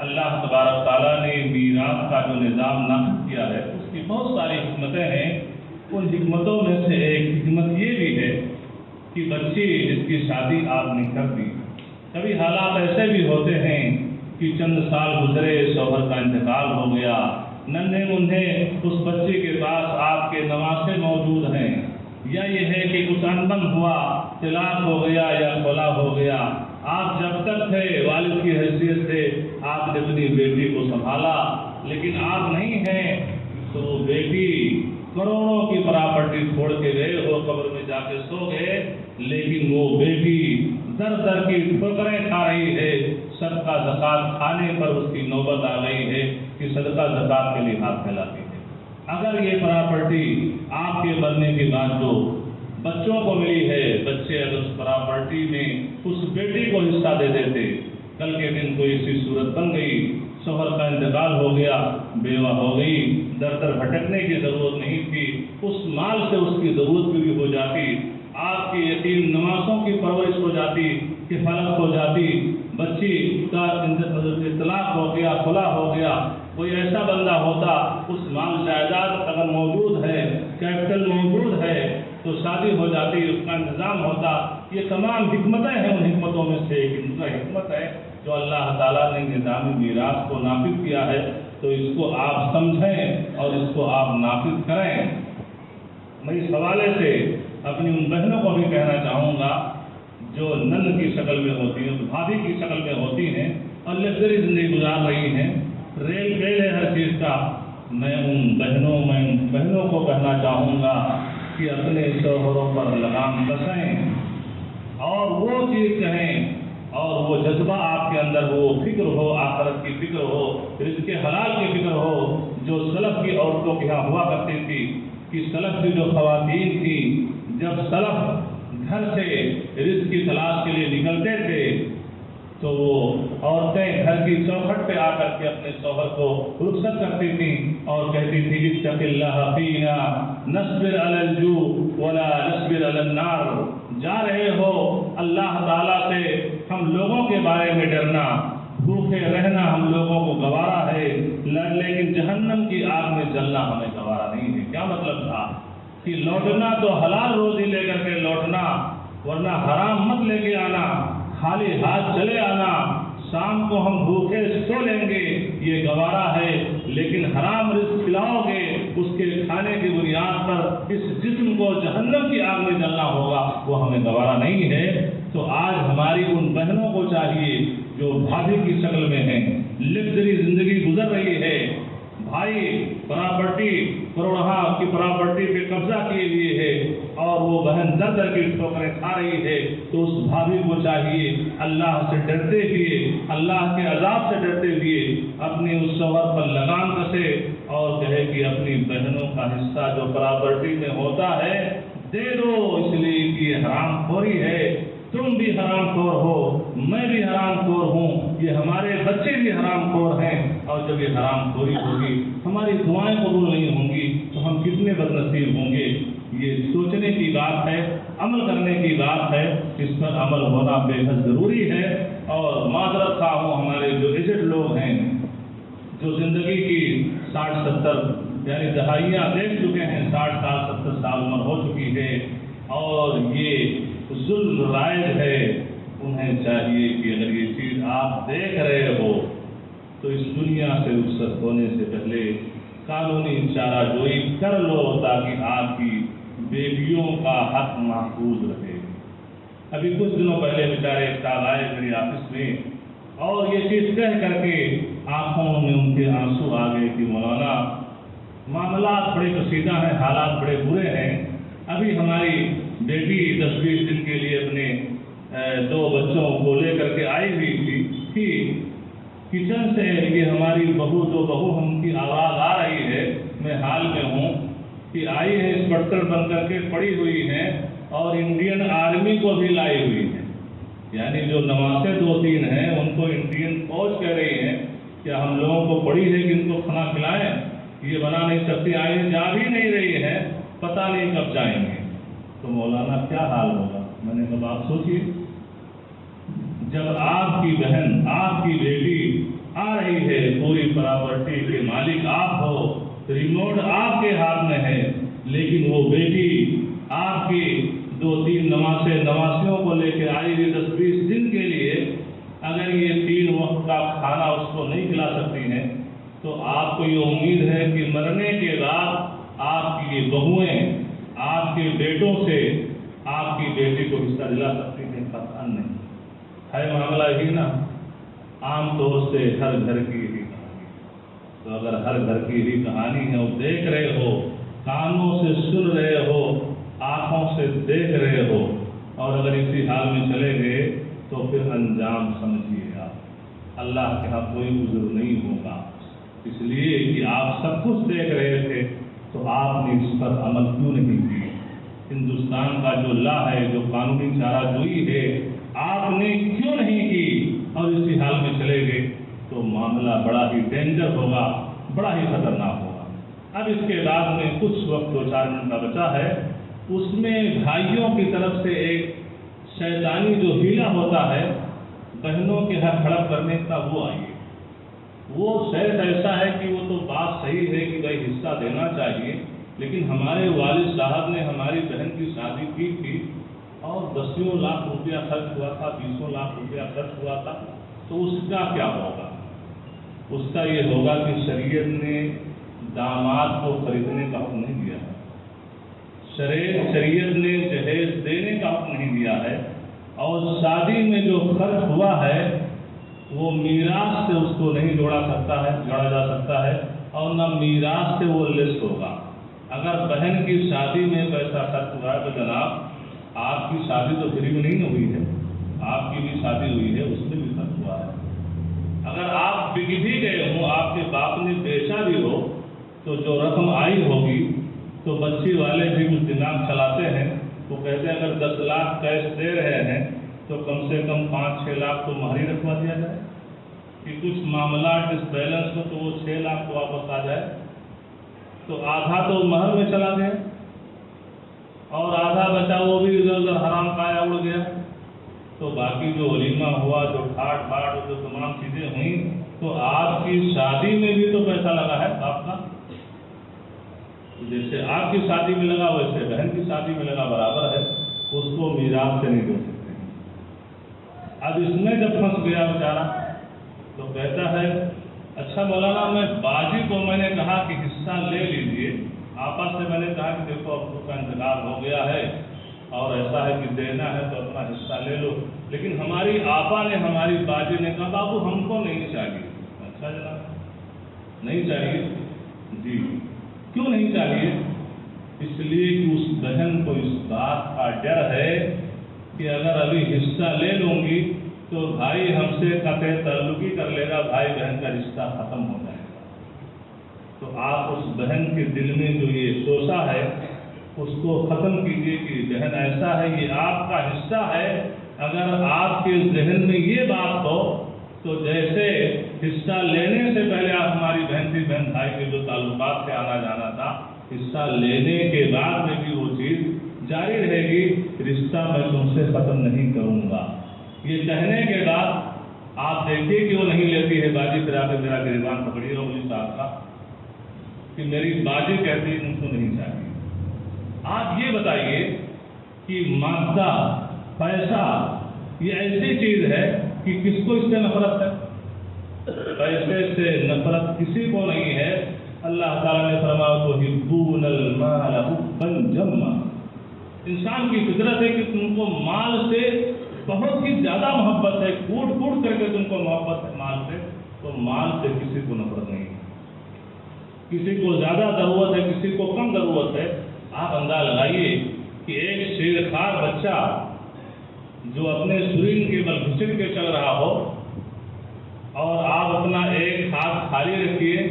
اللہ تبارک تعالیٰ نے میراث کا جو نظام نافذ کیا ہے اس کی بہت ساری حکمتیں ہیں۔ ان حکمتوں میں سے ایک حکمت یہ بھی ہے کہ بچی جس کی شادی آپ نے کر دی، کبھی حالات ایسے بھی ہوتے ہیں کہ چند سال گزرے، شوہر کا انتقال ہو گیا، ننھے منھے اس بچے کے پاس آپ کے نواسے موجود ہیں، یا یہ ہے کہ کچھ انبن ہوا، طلاق ہو گیا یا خلا ہو گیا، آپ جب تک تھے والد کی حیثیت سے آپ نے اپنی بیٹی کو سنبھالا، لیکن آپ نہیں ہیں تو وہ بیٹی کروڑوں کی پراپرٹی چھوڑ کے گئے ہو، قبر میں جا کے سو گئے، لیکن وہ بیٹی در در کی ٹھوکریں کھا رہی ہے، صدقہ زکوٰۃ کھانے پر اس کی نوبت آ گئی ہے کہ صدقہ زکوٰۃ کے لیے ہاتھ پھیلاتی ہے۔ اگر یہ پراپرٹی آپ کے مرنے کے بعد جو بچوں کو ملی ہے، بچے اگر اس پراپرٹی میں اس بیٹی کو حصہ دے دیتے، کل کے دن کوئی ایسی صورت بن گئی، شوہر کا انتقال ہو گیا، بیوہ ہو گئی، در در بھٹکنے کی ضرورت نہیں تھی، اس مال سے اس کی ضرورت پوری ہو جاتی، آپ کی یتیم نواسوں کی پرورش ہو جاتی، کفالت ہو جاتی، بچی کا اطلاق ہو گیا، خلا ہو گیا، کوئی ایسا بندہ ہوتا، اس مال جائیداد اگر موجود ہے، کیپٹل موجود ہے تو شادی ہو جاتی، اس کا انتظام ہوتا۔ یہ تمام حکمتیں ہیں، ان حکمتوں میں سے ایک حکمت ہے جو اللہ تعالیٰ نے نظام میراث کو نافذ کیا ہے، تو اس کو آپ سمجھیں اور اس کو آپ نافذ کریں۔ میں اس حوالے سے اپنی ان بہنوں کو بھی کہنا چاہوں گا جو نند کی شکل میں ہوتی ہیں، بھابھی کی شکل میں ہوتی ہیں اور لگژری زندگی گزار رہی ہیں، ریل ہے ہر چیز کا۔ میں ان بہنوں کو کہنا چاہوں گا کہ اپنے شوہروں پر لگام کسیں اور وہ چیز کہیں اور وہ جذبہ آپ کے اندر ہو، فکر ہو، آخرت کی فکر ہو، رزق حلال کی فکر ہو، جو سلف کی عورتوں کے یہاں ہوا کرتی تھی کہ سلف کی جو خواتین تھی، جب سلف گھر سے رزق کی تلاش کے لیے نکلتے تھے تو وہ عورتیں گھر کی چوکھٹ پہ آ کر کے اپنے شوہر کو رخصت کرتی تھیں اور کہتی تھی اتق اللہ فینا نصبر علی الجوع ولا نصبر علی النار، جا رہے ہو اللہ تعالیٰ سے ہم لوگوں کے بارے میں ڈرنا، بھوکے رہنا ہم لوگوں کو گوارا ہے، لیکن جہنم کی آگ میں جلنا ہمیں گوارا نہیں ہے۔ کیا مطلب تھا کہ لوٹنا تو حلال روزی لے کر کے لوٹنا، ورنہ حرام مت لے کے آنا، خالی ہاتھ چلے آنا، شام کو ہم بھوکے سو لیں گے یہ گوارا ہے، لیکن حرام رزق کھلاؤ گے اس کے کھانے کی بنیاد پر اس جسم کو جہنم کی آگ میں جلنا ہوگا، وہ ہمیں گوارا نہیں ہے۔ تو آج ہماری ان بہنوں کو چاہیے جو بھابھی کی شکل میں ہیں، لگژری زندگی گزر رہی ہے، بھائی پراپرٹی کروڑہا کی پراپرٹی پہ قبضہ کیے ہوئے ہے اور وہ بہن در در کی ٹھوکریں کھا رہی ہے، تو اس بھابھی کو چاہیے اللہ سے ڈرتے ہوئے، اللہ کے عذاب سے ڈرتے ہوئے اپنی اس شوہر پر لگام کسے اور کہے کہ اپنی بہنوں کا حصہ جو پراپرٹی میں ہوتا ہے دے دو، اس لیے کہ یہ حرام خوری ہے، تم بھی حرام خور ہو، میں بھی حرام خور ہوں، یہ ہمارے بچے بھی حرام خور ہیں، اور جب یہ حرام خوری ہوگی ہماری دعائیں قبول نہیں ہوں گی تو ہم کتنے بد نصیب ہوں گے۔ یہ سوچنے کی بات ہے، عمل کرنے کی بات ہے، اس پر عمل ہونا بے حد ضروری ہے۔ اور معذرت خواہ ہوں ہمارے جو ایجڈ لوگ ہیں، جو زندگی کی 60-70 یعنی دہائیاں دیکھ چکے ہیں، 60 سال 70 سال عمر ہو چکی ہے اور یہ ظلم رائج ہے، انہیں چاہیے کہ اگر یہ چیز آپ دیکھ رہے ہو تو اس دنیا سے رخصت ہونے سے پہلے قانونی چارہ جوئی کر لو تاکہ آپ کی بیٹیوں کا حق محفوظ رہے۔ ابھی کچھ دنوں پہلے بیچارے صاحب آئے میرے آفس میں اور یہ چیز کہہ کر کے آنکھوں میں ان کے آنسو آ گئے کہ مولانا معاملات بڑے کشیدہ ہیں، حالات بڑے برے ہیں۔ ابھی ہماری بیٹی 10-20 دن کے لیے اپنے 2 بچوں کو لے کر کے آئی ہوئی تھی کہ کچن سے یہ ہماری بہو ہم کی آواز آ رہی ہے، میں حال میں ہوں کہ آئی ہے انسپکٹر بن کر کے پڑی ہوئی ہیں اور انڈین آرمی کو بھی لائی ہوئی ہیں، یعنی جو نواسے 2-3 ہیں ان کو انڈین فوج کہہ رہی ہیں کہ ہم لوگوں کو پڑی ہے کہ ان کو کھانا کھلائیں، یہ بنا نہیں سکتی، آئی جا بھی نہیں رہی ہے، پتہ نہیں کب جائیں گے۔ تو مولانا کیا حال ہوگا؟ میں نے کہا آپ سوچیے، جب آپ کی بہن آپ کی بیٹی آ رہی ہے، پوری پراپرٹی کے مالک آپ ہو، ریموٹ آپ کے ہاتھ میں ہے، لیکن وہ بیٹی آپ کی 2-3 نواسیوں کو لے کے آئی ہوئی 10-20 دن کے لیے، اگر یہ 3 وقت کا کھانا اس کو نہیں کھلا سکتی ہیں تو آپ کو یہ امید ہے کہ مرنے کے بعد آپ کی یہ بہویں آپ کے بیٹوں سے آپ کی بیٹی کو حصہ دلا سکتی ہیں؟ قطعاً نہیں ہے۔ معاملہ ہی نا عام طور سے ہر گھر کی ہی کہانی، تو اگر ہر گھر کی ہی کہانی ہے اور دیکھ رہے ہو، کانوں سے سن رہے ہو، آنکھوں سے دیکھ رہے ہو، اور اگر اسی حال میں چلے گئے تو پھر انجام سمجھیے آپ، اللہ کے ہاں کوئی عذر نہیں ہوگا۔ اس لیے کہ آپ سب کچھ دیکھ رہے تھے تو آپ نے اس پر عمل کیوں نہیں کی؟ ہندوستان کا جو لا ہے، جو قانونی چارہ جوئی ہے، آپ نے کیوں نہیں کی اور اسی حال میں چلے گئے تو معاملہ بڑا ہی ڈینجر ہوگا، بڑا ہی خطرناک ہوگا۔ اب اس کے بعد میں کچھ وقت 2-4 منٹ کا بچا ہے، اس میں بھائیوں کی طرف سے ایک شیطانی جو ہیلا ہوتا ہے بہنوں کے حق ہڑپ کرنے کا، وہ آئی ہے۔ وہ شاید ایسا ہے کہ وہ تو بات صحیح ہے کہ بھائی حصہ دینا چاہیے، لیکن ہمارے والد صاحب نے ہماری بہن کی شادی کی تھی اور 10 لاکھ روپیہ خرچ ہوا تھا، 20 لاکھ روپیہ خرچ ہوا تھا، تو اس کا کیا ہوگا؟ اس کا یہ ہوگا کہ شریعت نے داماد کو خریدنے کا حکم نہیں دیا ہے، شریعت نے جہیز دینے کا حکم نہیں دیا ہے، اور شادی میں جو خرچ ہوا ہے وہ میراث سے اس کو نہیں جوڑا جا سکتا ہے اور نہ میراث سے وہ لیس ہوگا۔ اگر بہن کی شادی میں پیسہ خرچ ہوا ہے تو جناب آپ کی شادی تو فری میں نہیں ہوئی ہے، آپ کی بھی شادی ہوئی ہے، اس میں بھی خرچ ہوا ہے۔ اگر آپ بک بھی گئے ہوں، آپ کے باپ نے بیچا بھی ہو، تو جو رقم آئی ہوگی تو بچی والے بھی کچھ دماغ چلاتے ہیں، وہ کہتے ہیں اگر 10 لاکھ کیش دے رہے ہیں تو کم سے کم 5-6 لاکھ تو مہر رکھوا دیا جائے کہ کچھ معاملات ڈس بیلنس ہو تو وہ 6 لاکھ کو واپس آ جائے، تو آدھا تو مہر میں چلا گیا۔ اور آدھا بچا وہ بھی ادھر ادھر حرام کھایا اڑ گیا، تو باقی جو ولیمہ ہوا، جو ٹھاٹ باٹ، جو تمام چیزیں ہوئیں، تو آپ کی شادی میں بھی تو پیسہ لگا ہے آپ کا، جیسے آپ کی شادی میں لگا ویسے بہن کی شادی میں لگا، برابر ہے، اس کو میراث سے نہیں دے سکتے۔ اب اس میں جب پھنس گیا بیچارہ تو کہتا ہے اچھا مولانا میں باجی کو میں نے کہا کہ حصہ لے لیجئے، آپا سے میں نے کہا کہ دیکھو ابو کا انتقال ہو گیا ہے اور ایسا ہے کہ دینا ہے تو اپنا حصہ لے لو، لیکن ہماری آپا نے، ہماری باجی نے کہا بابو ہم کو نہیں چاہیے۔ اچھا جناب نہیں چاہیے؟ جی کیوں نہیں چاہیے؟ اس لیے کہ اس بہن کو اس بات کا ڈر ہے کہ اگر ابھی حصہ لے لوں گی تو بھائی ہم سے قطع تعلقی کر لے گا، بھائی بہن کا رشتہ ختم ہو جائے گا۔ تو آپ اس بہن کے دل میں جو یہ سوچا ہے اس کو ختم کیجئے کہ بہن ایسا ہے، یہ آپ کا حصہ ہے۔ اگر آپ کے ذہن میں یہ بات ہو تو جیسے حصہ لینے سے پہلے آپ ہماری بہن تھی، بہن بھائی کے جو تعلقات سے آنا جانا تھا، حصہ لینے کے بعد میں بھی وہ چیز جاری رہے گی، رشتہ میں تم سے ختم نہیں کروں گا۔ یہ کہنے کے بعد آپ دیکھیے کہ وہ نہیں لیتی ہے باجی، پھر آپ میرا گریبان پکڑیے مولوی صاحب کا کہ میری باجی کہتی ہے ان کو نہیں چاہیے۔ آپ یہ بتائیے کہ مادہ، پیسہ یہ ایسی چیز ہے کہ کس کو اس سے نفرت ہے؟ پیسے سے نفرت کسی کو نہیں ہے۔ اللہ تعالیٰ نے فرمایا تحبون المال حبا جما، انسان کی فطرت ہے کہ تم کو مال سے بہت ہی زیادہ محبت ہے، کوٹ کوٹ کر کے تم کو محبت ہے مال سے، تو مال سے کسی کو نفرت نہیں ہے۔ کسی کو زیادہ ضرورت ہے، کسی کو کم ضرورت ہے۔ آپ اندازہ لگائیے کہ ایک شیرخوار بچہ جو اپنے سرنگ کے بل گھسٹ کے چل رہا ہو اور آپ اپنا ایک ہاتھ خالی رکھیے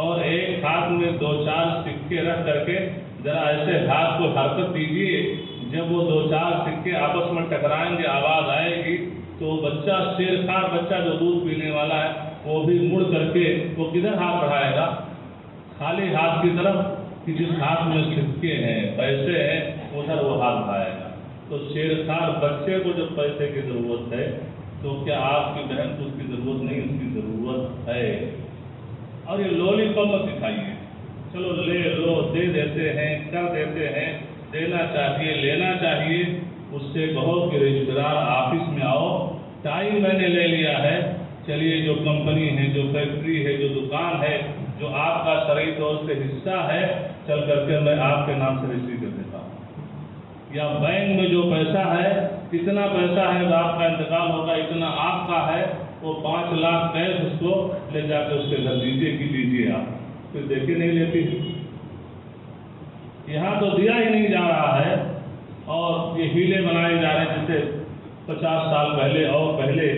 اور ایک ہاتھ میں 2-4 سکے رکھ کر کے ذرا ایسے ہاتھ کو حرکت دیجیے، جب وہ 2-4 سکے آپس میں ٹکرائیں گے آواز آئے گی تو بچہ، شیرخوار بچہ جو دودھ پینے والا ہے، وہ بھی مڑ کر کے وہ کدھر ہاتھ بڑھائے گا؟ خالی ہاتھ کی طرف، کہ جس ہاتھ میں سکے ہیں، پیسے ہیں، ادھر وہ ہاتھ بڑھائے گا۔ تو شیرخوار بچے کو جب پیسے کی ضرورت ہے تو کیا آپ کی بہن کو اس کی ضرورت نہیں؟ اس کی ضرورت ہے۔ اور یہ لولی پاپ مت دکھائیے، چلو لے لو، دے دیتے ہیں، کر دیتے ہیں، دینا چاہیے، لینا چاہیے۔ اس سے بہت کہ رشتہ دار آفس میں آؤ، ٹائم میں نے لے لیا ہے، چلیے جو کمپنی ہے، جو فیکٹری ہے، جو دکان ہے، جو آپ کا شرعی طور سے حصہ ہے، چل کر کے میں آپ کے نام سے رجسٹری کر دیتا ہوں۔ یا بینک میں جو پیسہ ہے، اتنا پیسہ ہے، آپ کا انتقال ہوگا، اتنا آپ کا ہے، وہ 5 لاکھ کیش اس کو لے جا کے اس کے گھر دیجیے کہ لیجیے آپ، پھر دیکھے نہیں لیتی۔ یہاں تو دیا ہی نہیں جا رہا ہے اور یہ ہیلے بنائے جا رہے ہیں، جیسے 50 سال پہلے اور پہلے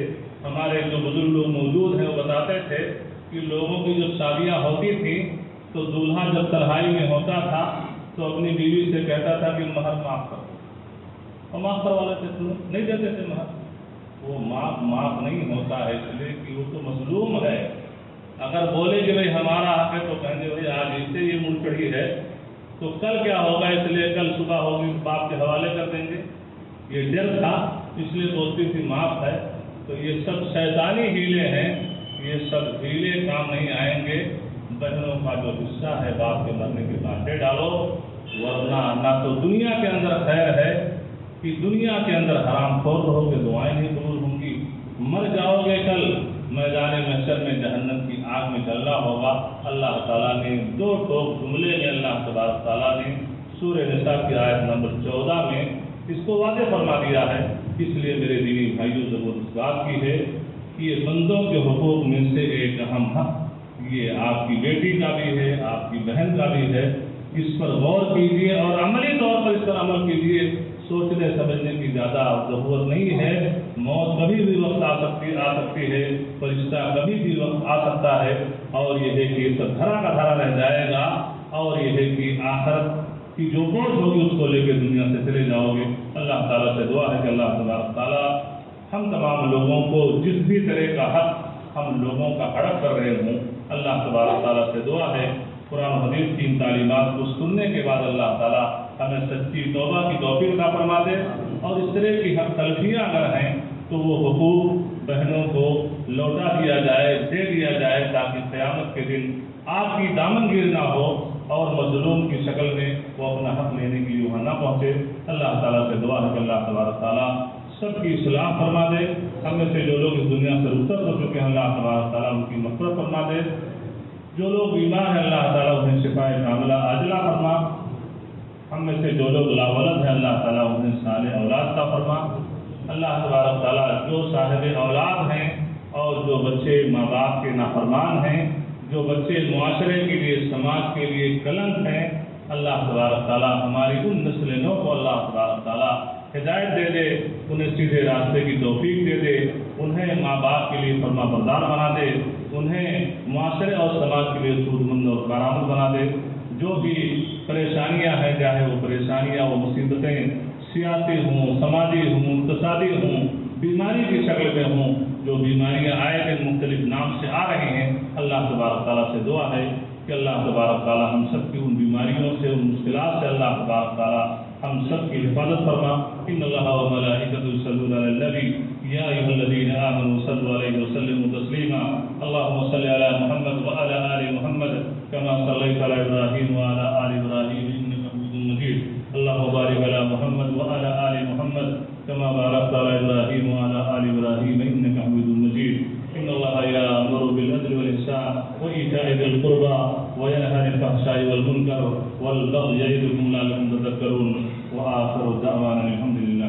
ہمارے جو بزرگ لوگ موجود ہیں وہ بتاتے تھے کہ لوگوں کی جو شادیاں ہوتی تھیں تو دولہا جب تنہائی میں ہوتا تھا تو اپنی بیوی سے کہتا تھا کہ مہر معاف کر دو، اور معاف کروا لیتے تھے، نہیں دیتے تھے مہر۔ وہ معاف نہیں ہوتا ہے اس لیے کہ وہ تو مظلوم ہے۔ اگر بولے کہ بھائی ہمارا حق ہے تو کہیں گے بھائی آج اس سے یہ منہ چڑھی ہے تو کل کیا ہوگا، اس لیے کل صبح ہوگی باپ کے حوالے کر دیں گے۔ یہ ڈر تھا، اس لیے بولتی تھی معاف ہے۔ تو یہ سب شیطانی ہیلے ہیں، یہ سب ہیلے کام نہیں آئیں گے۔ بہنوں کا جو حصہ ہے باپ کے مرنے کے بعد دے ڈالو، ورنہ نہ تو دنیا کے اندر خیر ہے کہ دنیا کے اندر حرام خور رہو گے، دعائیں نہیں قبول ہوں گی، مر جاؤ گے کل میدان محشر میں جہنم کی آگ میں جلنا ہوگا۔ اللہ تعالیٰ نے 2 ٹوک جملے میں اللہ تبارک تعالیٰ نے سورہ نساء کی آیت نمبر 14 میں اس کو واضح فرما دیا ہے۔ اس لیے میرے دینی بھائیوں ضرورت اس بات کی ہے کہ یہ بندوں کے حقوق میں سے ایک اہم حق یہ آپ کی بیٹی کا بھی ہے، آپ کی بہن کا بھی ہے۔ اس پر غور کیجیے اور عملی طور پر اس پر عمل کیجیے۔ سوچنے سمجھنے کی زیادہ ضرورت نہیں ہے۔ موت کبھی بھی وقت آ سکتی ہے، فرشتہ کبھی بھی وقت آ سکتا ہے، اور یہ ہے کہ یہ سب دھرا کا دھرا رہ جائے گا، اور یہ ہے کہ آخرت کی جو بوجھ ہوگی اس کو لے کے دنیا سے چلے جاؤ گے۔ اللہ تعالیٰ سے دعا ہے کہ اللہ تبارک تعالیٰ ہم تمام لوگوں کو جس بھی طرح کا حق ہم لوگوں کا ہڑپ کر رہے ہوں، اللہ تبارک تعالیٰ سے دعا ہے قرآن و حدیث کی ان تعلیمات کو سننے کے بعد اللہ تعالیٰ ہمیں سچی توبہ کی توفیق عطا فرما دے، اور اس طرح کی حق تلفیاں اگر ہیں تو وہ حقوق بہنوں کو لوٹا دیا جائے، دے دیا جائے، تاکہ قیامت کے دن آپ کی دامن گیر نہ ہو اور مظلوم کی شکل میں وہ اپنا حق لینے کی وہاں نہ پہنچے۔ اللہ تعالیٰ سے دعا ہے کہ اللہ تبارک تعالیٰ سب کی اصلاح فرما دے۔ ہم میں سے جو لوگ اس دنیا سے رخصت ہو چکے ہیں اللہ تبارک تعالیٰ ان کی مغفرت فرما دے، جو لوگ بیمار ہیں اللہ تعالیٰ انہیں شفاء کاملہ عاجلہ فرما، ہم میں سے جو لوگ لاولد ہیں اللہ تعالیٰ انہیں صالح اولاد کا فرما۔ اللہ تبارک تعالیٰ جو صاحب اولاد ہیں اور جو بچے ماں باپ کے نافرمان ہیں، جو بچے معاشرے کے لیے سماج کے لیے کلنک ہیں، اللہ تبارک تعالیٰ ہماری ان نسل نو کو اللہ تبارک تعالیٰ ہدایت دے دے، انہیں سیدھے راستے کی توفیق دے دے، انہیں ماں باپ کے لیے فرما بردار بنا دے، انہیں معاشرے اور سماج کے لیے سود مند اور کارآمد بنا دے۔ جو بھی پریشانیاں ہیں، چاہے وہ پریشانیاں وہ مصیبتیں سیاسی ہوں، سماجی ہوں، اقتصادی ہوں، بیماری کی شکل میں ہوں، جو بیماریاں آئے دن مختلف نام سے آ رہی ہیں، اللہ تبارک تعالیٰ سے دعا ہے کہ اللہ تبارک تعالیٰ ہم سب کی ان بیماریوں سے، ان مشکلات سے اللہ تبارک تعالیٰ ہم سب کی حفاظت فرما۔ ان اللہ و ملائکتہ یصلون علی النبی یا ایھا الذین آمنوا صلوا علیہ وسلموا تسلیما۔ اللهم صل علی محمد وعلی آل محمد کما صلیت علی ابراہیم وعلی آل ابراہیم انک حمید مجید۔ اللهم بارک علی محمد وعلی آل محمد كما باركت على إبراهيم وعلى آل إبراهيم إنك حميد مجيد۔ إن الله يأمر بالعدل والإحسان وإيتاء ذي القربى وينهى عن الفحشاء والمنكر والبغي يعظكم لعلكم تذكرون۔ وآخر دعوانا الحمد لله